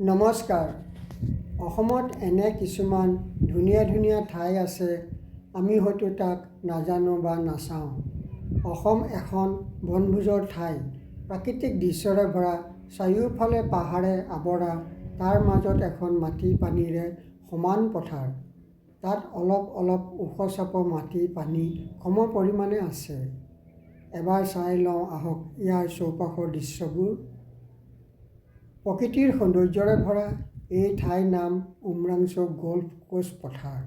নমস্কাৰ। অসমত এনে কিছুমান ধুনীয়া ধুনীয়া ঠাই আছে, আমি হয়তো তাক নাজানো বা নাচাওঁ। অসম এখন বনভোজৰ ঠাই, প্ৰাকৃতিক দৃশ্যৰে ভৰা, চাৰিওফালে পাহাৰে আৱৰা, তাৰ মাজত এখন মাটি পানীৰে সমান পথাৰ। তাত অলপ অলপ ওখ চাপ মাটি পানী সম পৰিমাণে আছে। এবাৰ চাই লওঁ আহক ইয়াৰ চৌপাশৰ দৃশ্যবোৰ। প্ৰকৃতিৰ সৌন্দৰ্যৰে ভৰা এই ঠাইৰ নাম উমৰাংছু গল্ফ কোৰ্ছ পথাৰ।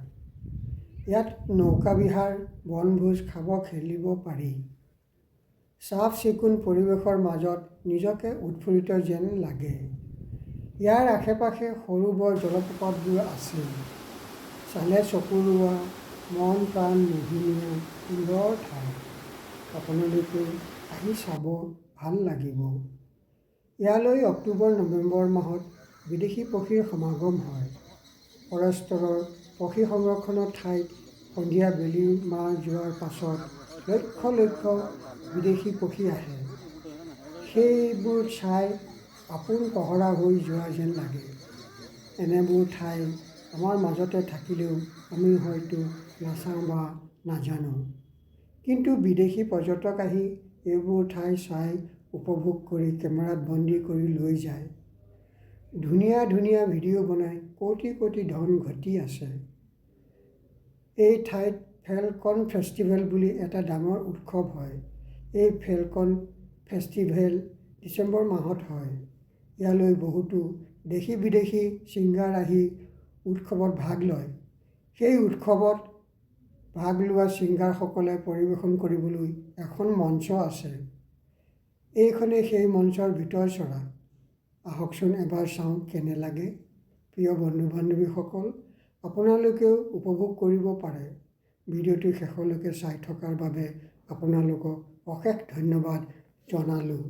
ইয়াত নৌকা বিহাৰ, বনভোজ খাব খেলিব পাৰি। চাফ চিকুণ পৰিৱেশৰ মাজত নিজকে উৎফুল্লিত যেন লাগে। ইয়াৰ আশে পাশে সৰু বৰ জলপ্ৰপাতবোৰ আছে। চালে চকু ৰোৱা, মন প্ৰাণ মোহনীয়া সুন্দৰ ঠাই। আপোনালোকে আহি চাব, ভাল লাগিব। ইয়ালৈ অক্টোবৰ নৱেম্বৰ মাহত বিদেশী পক্ষীৰ সমাগম হয়। ফৰেষ্টৰৰ পক্ষী সংৰক্ষণৰ ঠাইত সন্ধিয়া বেলি মাৰ যোৱাৰ পাছত লক্ষ লক্ষ বিদেশী পক্ষী আহে। সেইবোৰ চাই আপোন পহৰা হৈ যোৱা যেন লাগে। এনেবোৰ ঠাই আমাৰ মাজতে থাকিলেও আমি হয়তো নাচাওঁ বা নাজানো। কিন্তু বিদেশী পৰ্যটক আহি এইবোৰ ঠাই চাই উপভোগ কৰি কেমেৰাত বন্দী কৰি লৈ যায়। ধুনীয়া ধুনীয়া ভিডিঅ' বনাই কোটি কোটি ধন ঘটি আছে। এই ঠাইত ফেলকন ফেষ্টিভেল বুলি এটা ডাঙৰ উৎসৱ হয়। এই ফেলকন ফেষ্টিভেল ডিচেম্বৰ মাহত হয়। ইয়ালৈ বহুতো দেশী বিদেশী ছিংগাৰ আহি উৎসৱত ভাগ লয়। সেই উৎসৱত ভাগ লোৱা ছিংগাৰসকলে পৰিৱেশন কৰিবলৈ এখন মঞ্চ আছে। এইখনেই সেই মঞ্চৰ ভিতৰচৰা। আহকচোন এবাৰ চাওঁ কেনে লাগে। প্ৰিয় বন্ধু বান্ধৱীসকল, আপোনালোকেও উপভোগ কৰিব পাৰে। ভিডিঅ'টো শেষলৈকে চাই থকাৰ বাবে আপোনালোকক অশেষ ধন্যবাদ জনালোঁ।